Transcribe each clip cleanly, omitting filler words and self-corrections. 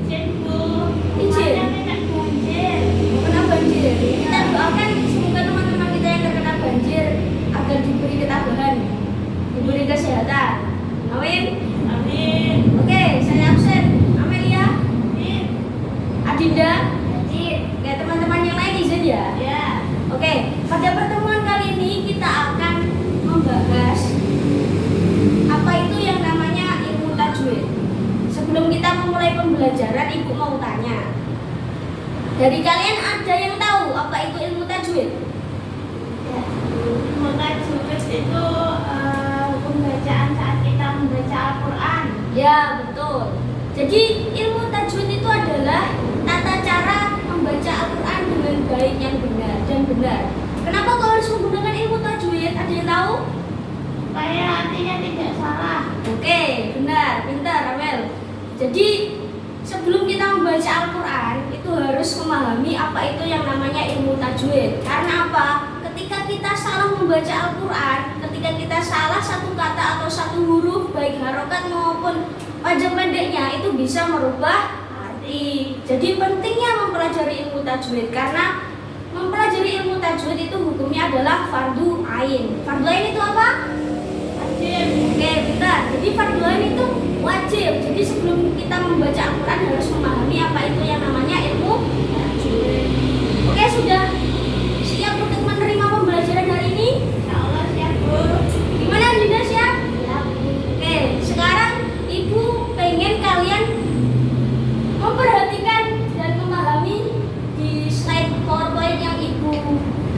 Izin Bu. Izin. Ada kena banjir. Kena banjir. Kita doakan semoga teman-teman kita yang terkena banjir agar diberi ketabahan, diberi kesehatan. Amin. Amin. Oke, saya absen. Amelia, Amin. Adinda, Izin. oke, teman-teman yang lain izin ya. Ya. Oke, pada pertemuan kali ini kita akan membahas apa itu yang namanya ilmu tajwid. Sebelum kita memulai pembelajaran, Ibu mau tanya. Dari kalian ada yang tahu apa itu ilmu tajwid? Ya. Tajwid itu hukum bacaan saat kita membaca Al-Quran. Ya, betul. Jadi ilmu tajwid itu adalah tata cara membaca Al-Quran dengan baik yang benar dan benar. Kenapa kau harus menggunakan ilmu tajwid? Ada yang tahu? Supaya artinya tidak salah. Oke, benar, pintar, Amel. Jadi sebelum kita membaca Al-Quran itu harus memahami apa itu yang namanya ilmu tajwid. Karena apa? Ketika kita salah membaca Al-Quran, ketika kita salah satu kata atau satu huruf, baik harokat maupun panjang pendeknya, itu bisa merubah arti. Jadi pentingnya mempelajari ilmu tajwid, karena mempelajari ilmu tajwid itu hukumnya adalah fardu ain. Fardu ain itu apa? Wajib. Oke, bentar. Jadi fardu ain itu wajib. Jadi sebelum kita membaca Al-Quran harus memahami apa itu yang namanya ilmu tajwid. Oke, sudah siap untuk menerima pembelajaran hari ini? Insya Allah siap Bu. Gimana, Dinda, siap? Ya Bu. Oke, sekarang Ibu pengen kalian memperhatikan dan memahami di slide PowerPoint yang Ibu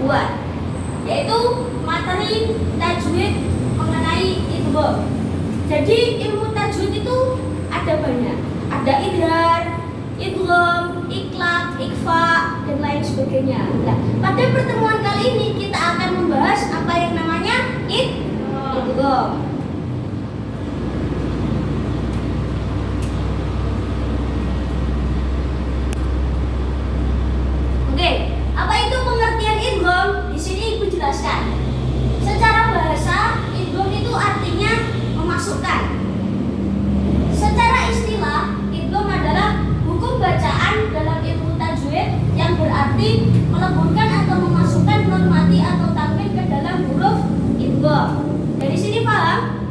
buat, yaitu materi tajwid mengenai idgham. Jadi ilmu tajwid itu ada banyak. Ada idhar, idgham, iklab, ikhfa, dan lain sebagainya. Nah, pada pertemuan kali ini kita akan membahas apa yang namanya idgham. Oke, apa itu pengertian idgham? Di sini Ibu jelaskan. Secara bahasa, idgham itu artinya memasukkan. Secara istilah, idgham adalah hukum bacaan dalam ilmu tajwid yang berarti meleburkan atau memasukkan nun mati atau tanwin ke dalam huruf idgham. Dari sini paham?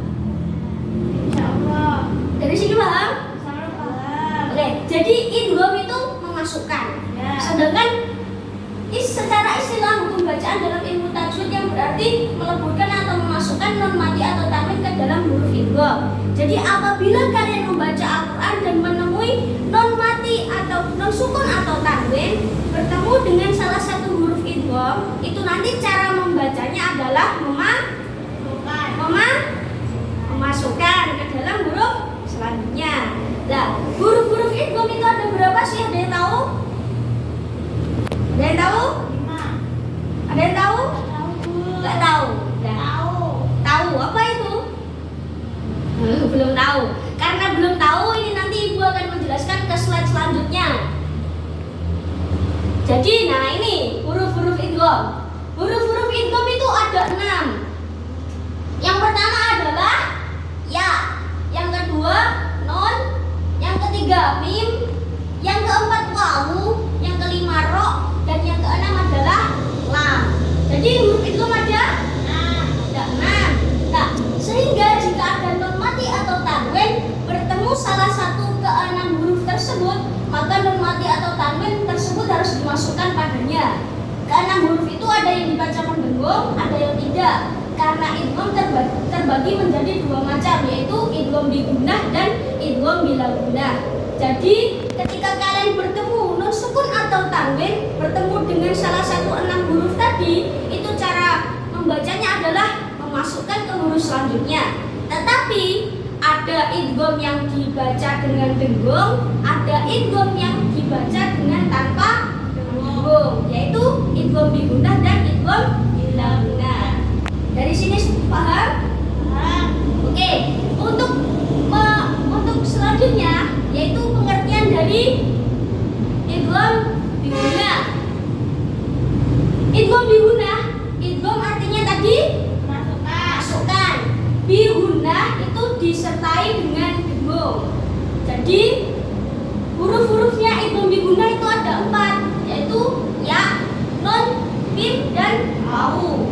Insya Allah. Dari sini paham? Insya Allah paham. Oke, jadi idgham itu memasukkan. Ya. Sedangkan secara istilah hukum bacaan dalam ilmu tajwid yang berarti meleburkan atau memasukkan nun mati atau tanwin ke dalam huruf idgham. Jadi apabila kalian membaca Al-Quran dan menemui nun mati atau nun sukun atau tanwin bertemu dengan salah satu huruf idgham, itu nanti cara membacanya adalah Bukan. memasukkan ke dalam huruf selanjutnya. Nah, huruf-huruf idgham itu ada berapa sih? Ada yang tahu? Ada yang tahu? 5. Ada yang tahu? Tahu Bu. Nggak tahu. Nah, Tahu. tahu apa itu? Belum tahu. Karena belum tahu, ini nanti Ibu akan menjelaskan ke slide selanjutnya. Jadi, nah ini huruf-huruf idgham. Huruf-huruf idgham itu ada 6. Yang pertama adalah ya, yang kedua nun, yang ketiga mim, yang keempat wawu, yang kelima ro, dan yang keenam adalah lam. Jadi huruf idgham ada 6. Nah, sehingga jika ada nun mati atau tanwin bertemu salah satu keenam huruf tersebut, maka nun mati atau tanwin tersebut harus dimasukkan padanya. Keenam huruf itu ada yang dibaca mendengung, ada yang tidak. Karena idgham terbagi menjadi 2 macam, yaitu idgham bigunnah dan idgham bila gunnah. Jadi ketika kalian bertemu nun sukun atau tanwin bertemu dengan salah satu 6 huruf tadi, itu cara membacanya adalah memasukkan ke huruf selanjutnya. Tetapi ada idgham yang dibaca dengan dengung, ada idgham yang dibaca dengan tanpa dengung, yaitu idgham bigunnah dan idgham bila gunnah. Dari sini paham? Paham. Oke, untuk selanjutnya yaitu pengertian dari idgham bigunnah. Idgham bigunnah, idgham artinya tadi masukkan. Bigunnah itu disertai dengan dengung. Jadi huruf ada 4, yaitu ya, nun, mim, dan wawu.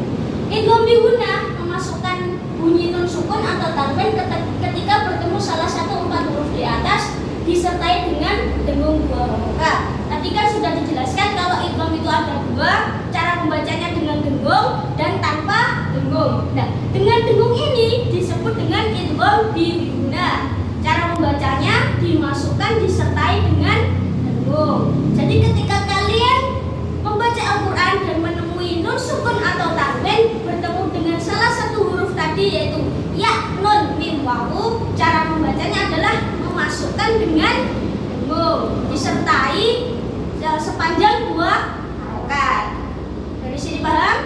Idgham biguna memasukkan bunyi nun sukun atau tanwin ketika bertemu salah satu 4 huruf di atas disertai dengan dengung 2 harokat. Tadi kan sudah dijelaskan kalau idgham itu ada 2, cara membacanya dengan dengung dan tanpa dengung. Nah, dengan dengung ini disebut dengan idgham biguna. Cara membacanya dimasukkan disertai dengan dengung. Jadi ketika kalian membaca Al-Quran dan menemui nun sukun atau tanwin bertemu dengan salah satu huruf tadi yaitu ya, nun, mim, wawu, cara membacanya adalah memasukkan dengan dengung disertai sepanjang 2 harokat. Dari sini paham?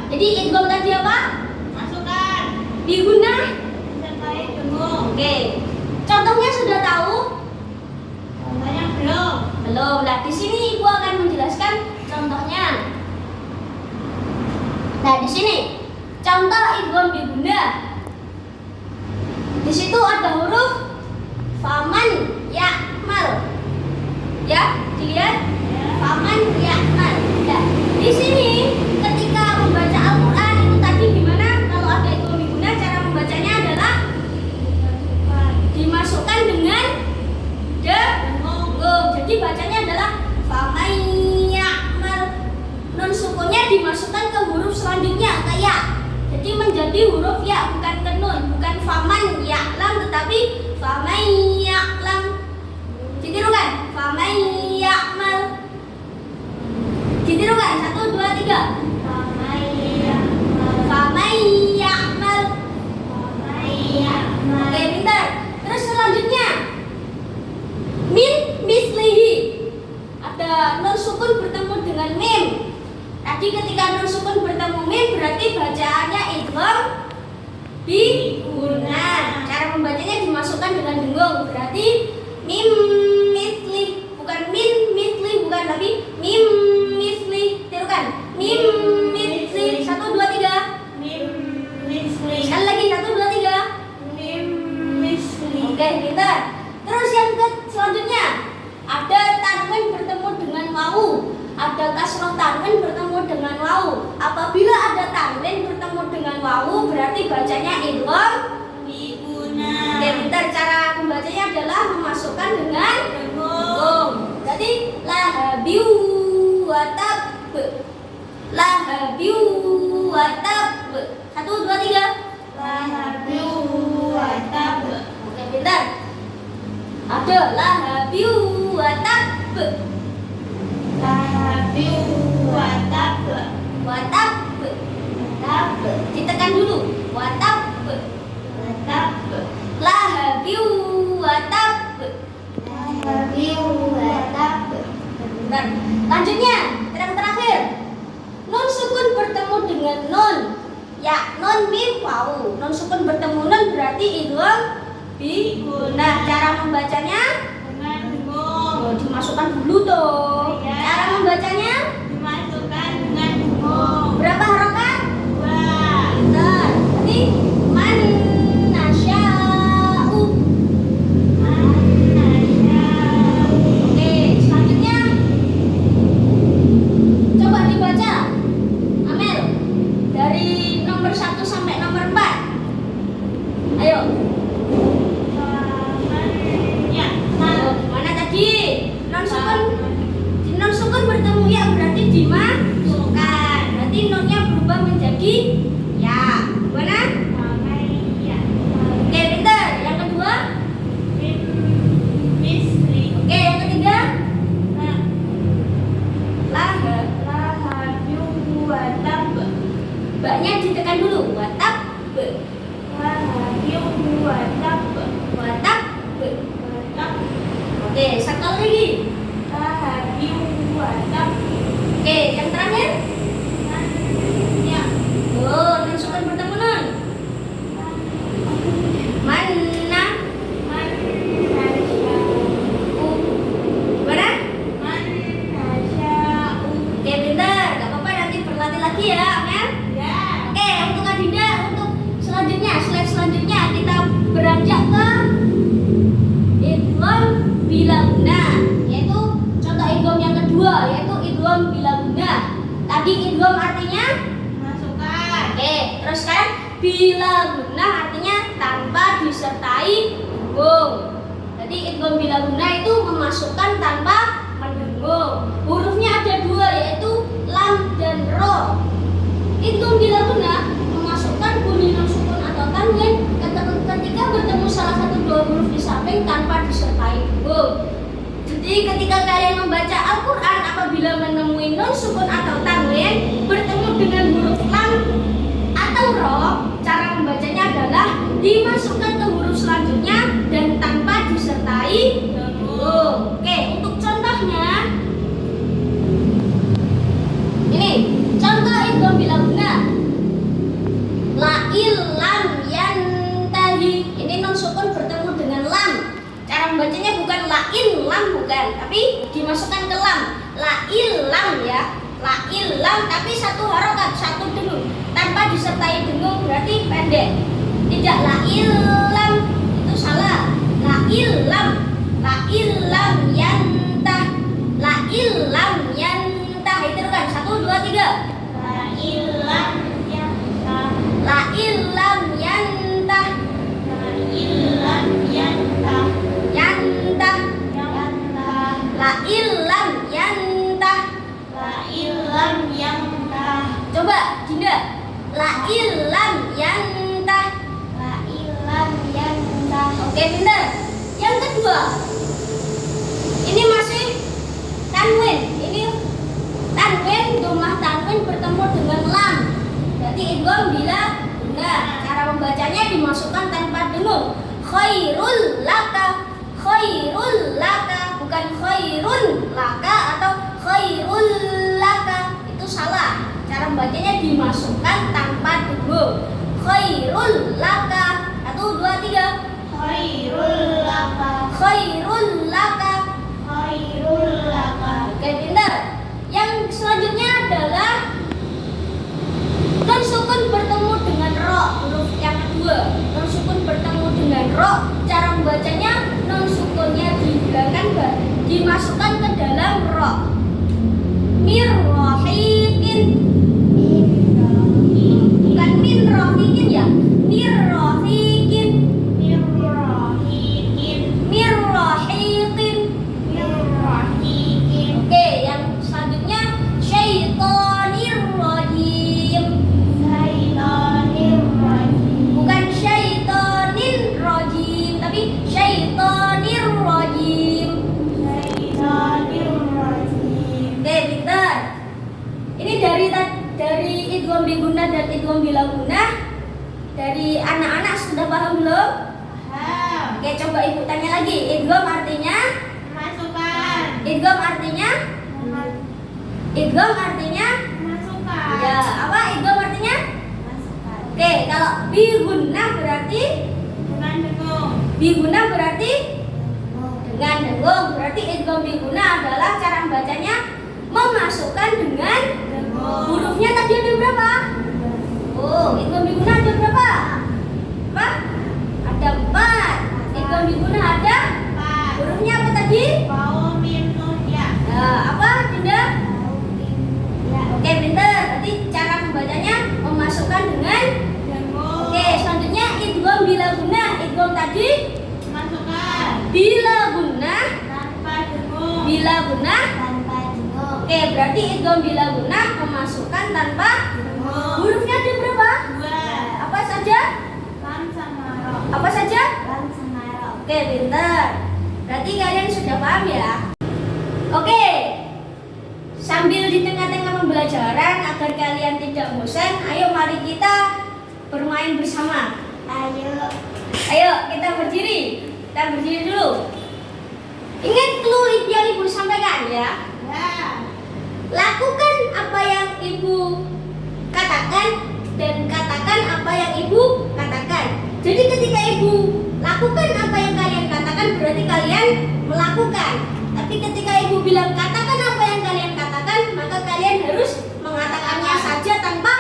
Jadi idgham tadi apa? Masukkan. Biguna. Disertai dengung. Oke. Contohnya sudah tahu? Contohnya belum. Belum. Nah, di sini Ibu akan menjelaskan contohnya. Nah, di sini contoh idgham biguna. Di situ ada huruf faman ya'mal. Ya, dilihat? Faman ya'mal. Nah, di sini ketika membaca Al-Qur'an itu tadi gimana? Kalau ada idgham biguna cara membacanya adalah dimasukkan dengan dengung. Jadi bacanya adalah faman ya'mal. Nun sukunnya dimasukkan ke huruf selanjutnya ke ya. Jadi menjadi huruf ya, bukan ke nun, bukan faman ya'lam tetapi faman ya'lam. Ditirukan, faman ya'mal. Ditirukan, 1, 2, 3. Faman ya'mal. Faman ya'mal. Faman ya'mal. Oke, pintar. Terus selanjutnya min mislihi. Ada nun sukun bertemu dengan mim. Tadi ketika nun sukun bertemu mim berarti bacaannya idgham biguna. Cara membacanya dimasukkan dengan dengung. Berarti mim misli, bukan min misli, bukan tapi mim misli. Tirukan. Mim misli. 1, 2, 3. Mim misli. Sekali lagi 1, 2, 3. Mim misli. Oke, pintar. Terus yang selanjutnya ada tanwin bertemu dengan wawu. Ada kasroh tanwin bertemu dengan wawu. Apabila ada tanwin bertemu dengan wawu berarti bacanya idgham Biguna. Oke, pintar. Cara membacanya adalah memasukkan dengan dengung. Jadi lahabiu watab. Lahabiu watab. 1, 2, 3. Lahabiu watab. Oke, pintar. Ada lahabiu watab. Lahabiu watab. Watab. Watab. Ditekan dulu. Watab. Watab. Lahabiu watab. Lahabiu watab. Bentar. Lanjutnya, yang terakhir. Nun sukun bertemu dengan nun. Ya, nun mim wawu. Nun sukun bertemu nun berarti idgham biguna. Cara membacanya Dengan dengung. dimasukkan dulu tuh. Iya. Cara membacanya Dimasukkan dengan dengung. berapa harokat? 2. Bentar. Jadi man nasya'u. Manasya'u. Oke, selanjutnya coba dibaca. Amel, dari nomor 1 sampai nomor 4. Ayo. Faman ya'mal. Mana tadi? Non sukun Tadi idgham artinya Masukkan. oke, terus sekarang bila guna artinya tanpa disertai dengung. Jadi idgham bila guna itu memasukkan tanpa mendengung. Hurufnya ada dua, yaitu lam dan ro. Idgham bila guna memasukkan bunyi non sukun atau tanwin ketika bertemu salah satu dua huruf di samping tanpa disertai dengung. Jadi ketika kalian membaca Al-Quran, apabila menemui non sukun atau tanwin bertemu dengan huruf lam atau ro, cara membacanya adalah dimasukkan ke huruf selanjutnya dan tanpa disertai dengung. Oke, untuk contohnya ini contoh idgham bila guna. La lam yantahi. Ini non sukun bertemu dengan lam. Cara membacanya bukan lam bukan, tapi dimasukkan ke lam. La lam ya. La lam tapi satu harokat, satu dengung. Tanpa disertai dengung berarti pendek. Tidak la lam, itu salah. La lam yantah. La lam yantah. Itu kan 1 2 3. La ilam yantah. La lam yantah. La ilam yantah. Yantah. Yantah. La lam yantah. La ilam yantah. Coba Dinda. La lam yantah. La ilam yantah. Oke, pintar. Yang kedua, ini masih tanwin. Ini tanwin, domah tanwin bertemu dengan lam. Berarti idgham bila guna. Cara membacanya dimasukkan tanpa dengung. Khairul laka. Khairul laka, bukan khairun laka atau khairul laka. Itu salah. Cara membacanya dimasukkan tanpa dengung. Khairul laka. 1 2 3. Khairul laka. Khairul laka. Khairul laka. Oke, pintar. Yang selanjutnya adalah non sukun bertemu dengan ro. Huruf yang kedua, non sukun bertemu dengan ro. Cara membacanya non sukunnya dihilangkan, dimasukkan ke dalam ro. Mirrohikin. Bukan min rohikin ya. Mirrohikin. Mirrohikin. Mirrohikin. Mirrohikin. Oke, yang selanjutnya syaitonir rajim. Syaitonir rajim. Bukan syaitonir rajim, tapi syaitonir rajim. Syaitonir rajim. Oke, pintar. Ini dari idgham biguna dan idgham bila guna. Dari anak-anak sudah paham belum? Paham. Oke, coba ibu tanya lagi. Idgham artinya? Masukkan. Idgham artinya? Idgham artinya? Masukkan. Ya, apa idgham artinya? Masukkan. Oke, kalau biguna berarti Dengan dengung. biguna berarti dengan dengung. Berarti idgham biguna adalah cara membacanya memasukkan dengan Dengung. hurufnya tadi ada berapa? Oh, idgham biguna ada berapa? Apa? Ada 4. Idgham biguna ada Empat. hurufnya apa tadi? Waw, mim, nun, ya. Apa, Dinda? Ya. Oke, pintar. Berarti cara membacanya memasukkan dengan. Dengung. Oke, selanjutnya idgham bila guna. Idgham tadi Masukkan. bila guna. Tanpa dengung. Bila guna. Tanpa dengung. Oke, berarti idgham bila guna memasukkan tanpa Dengung. hurufnya ada berapa? 2. Apa saja? Lam sama ro. Apa saja? Lam sama ro. Oke, pintar. Berarti kalian sudah paham ya? Oke. Sambil di tengah-tengah pembelajaran agar kalian tidak bosan, ayo mari kita bermain bersama. Ayo. Ayo kita berdiri. Kita berdiri dulu. Ingat clue yang ibu sampaikan ya. Ya. Lakukan apa yang ibu katakan dan katakan apa yang ibu katakan. Jadi ketika ibu lakukan apa yang kalian katakan berarti kalian melakukan. Tapi ketika ibu bilang katakan apa yang kalian katakan, maka kalian harus mengatakannya saja tanpa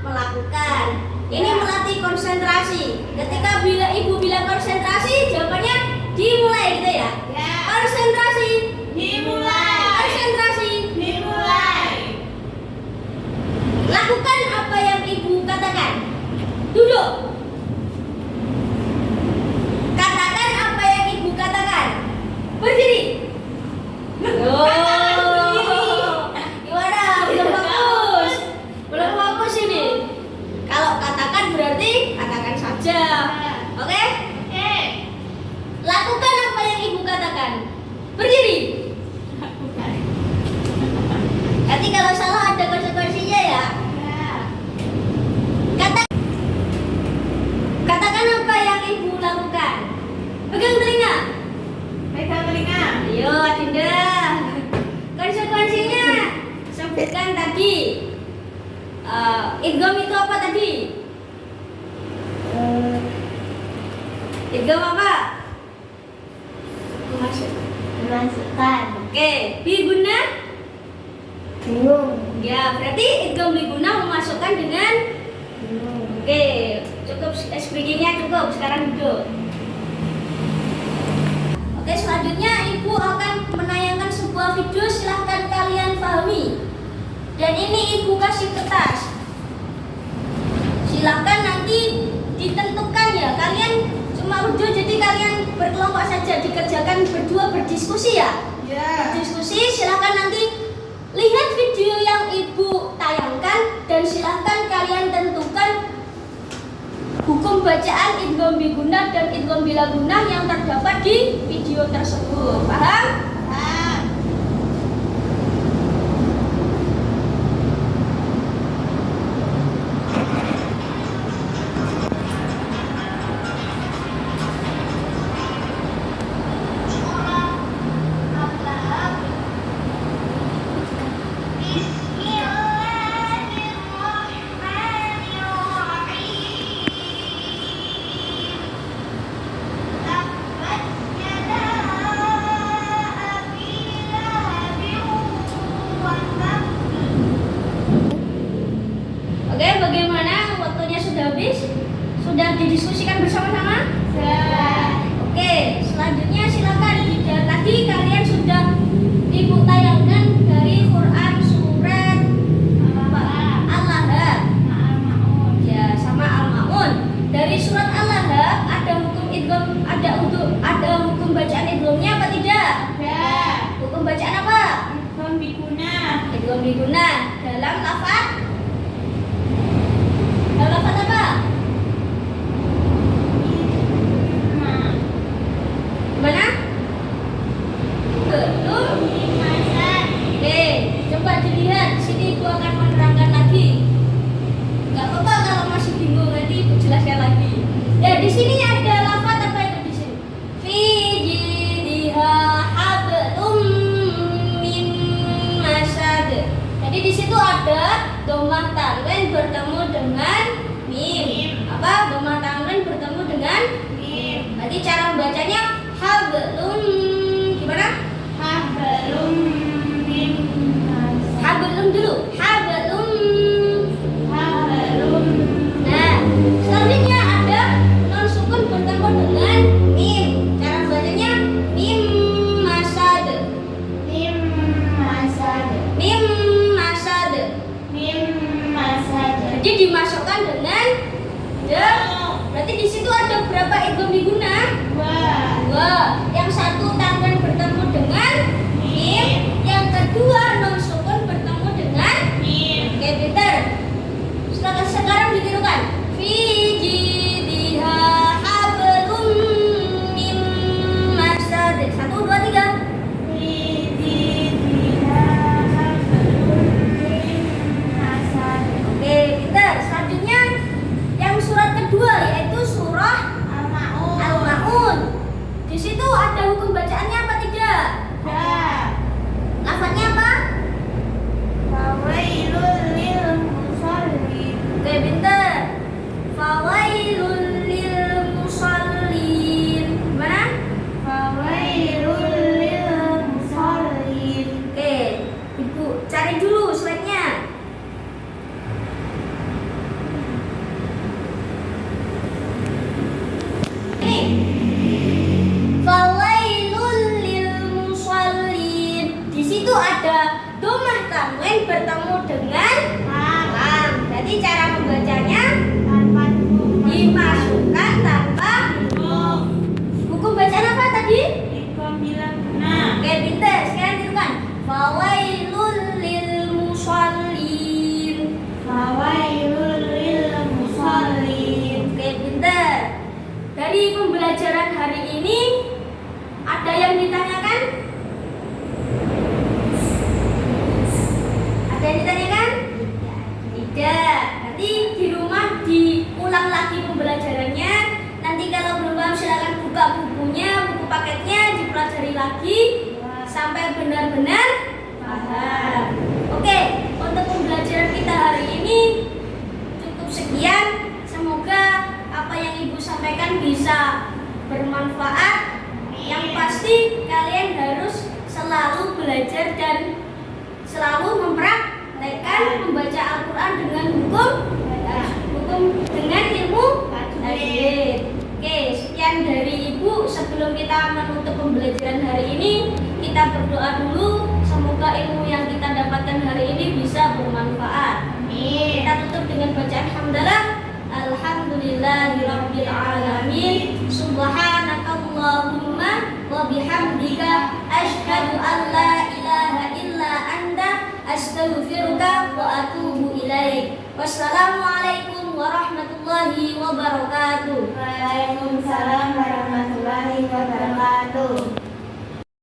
melakukan. Ini melatih konsentrasi. Ketika ibu bilang konsentrasi, jawabannya dimulai gitu ya. Ya. Konsentrasi. Dimulai. Konsentrasi. Dimulai. Berdiri. Oh, gimana? Belum fokus. Belum fokus ini. Kalau katakan berarti katakan saja. Oke? Oke. Lakukan apa yang ibu katakan. Berdiri. Nanti kalau salah ada konsekuensinya ya. Katakan apa yang ibu lakukan. Pegang telinga. Pegang telinga. Ayo, Adinda. Konsekuensinya sebutkan tadi. Idgham itu apa tadi? Idgham apa? Memasukkan. Oke, biguna. Bingung. Ya, berarti idgham biguna memasukkan dengan. Bingung. Oke, cukup speakingnya cukup. Sekarang duduk. Oke, selanjutnya ibu akan menayangkan sebuah video. Silahkan kalian pahami. Dan ini ibu kasih kertas. Silahkan nanti ditentukan ya. Kalian cuma udah jadi kalian berkelompok saja, dikerjakan berdua, berdiskusi ya. Ya. Diskusi, silahkan nanti lihat video yang ibu tayangkan dan silahkan kalian tentukan hukum bacaan idgham biguna dan idgham bilaguna yang terdapat di video tersebut. Paham? Paham. Oke, bagaimana? Waktunya sudah habis? Sudah didiskusikan bersama-sama? Oke, selanjutnya silakan. Tadi kalian sudah ibu tayangkan dari Quran surat Al-Lahab. Ya, sama Al-Maun. Dari surat Al-Lahab ada hukum idgham, ada hukum bacaan idghamnya apa tidak? Hukum bacaan apa? Idgham biguna dalam lafaz. Dalam lafaz apa? Mana? Belum. Oke, coba dilihat. Sini ibu akan menerangkan lagi. Gak apa-apa kalau masih bingung, nanti ibu jelaskan lagi. Ya, di sini ada lafaz apa itu di sini? Fi jidha hablum min masad. Jadi di situ ada domah tanwin bertemu dengan mim. Apa? Domah tanwin bertemu dengan mim. Nanti cara membacanya hablum gimana? Hablum dulu. Hablum. Nah, selanjutnya ada non sukun bertemu dengan mim. Cara bacanya mim masad. Mim masad. Jadi dimasukkan dengan de. Berarti di situ ada berapa idgham biguna? Dua. Yang satu tanwin bertemu dengan mim, yang kedua non sukun bertemu dengan mim. Oke, Peter. Sekarang ditirukan. Fi jidha hablum min masad. 1, 2, 3. Oke, Peter. Selanjutnya yang surat kedua yaitu surah Al-Maun. Di situ ada hukum bacaannya apa tidak? Lafadznya apa? Oke, pinter. Fawailul lil musallin. Gimana? Oke, ibu cari dulu slide-nya. Ini. Fawailul lil musallin. Di situ ada pelajari lagi sampai benar-benar paham. Oke, untuk pembelajaran kita hari ini cukup sekian. Semoga apa yang Ibu sampaikan bisa bermanfaat. Yang pasti kalian harus selalu belajar dan selalu mempraktekkan membaca Al-Quran dengan hukum dengan ilmu tajwid. Oke, sekian dari Ibu. Sebelum kita menutup pembelajaran hari ini, kita berdoa dulu. Semoga ilmu yang kita dapatkan hari ini bisa bermanfaat. Amin. Kita tutup dengan bacaan hamdalah. Alhamdulillahirabbil alamin. Subhanakallahumma wa bihamdika asyhadu an la ilaha illa anta astaghfiruka wa atubu ilaik. Wassalamualaikum warahmatullahi wabarakatuh. Waalaikumsalam warahmatullahi wabarakatuh.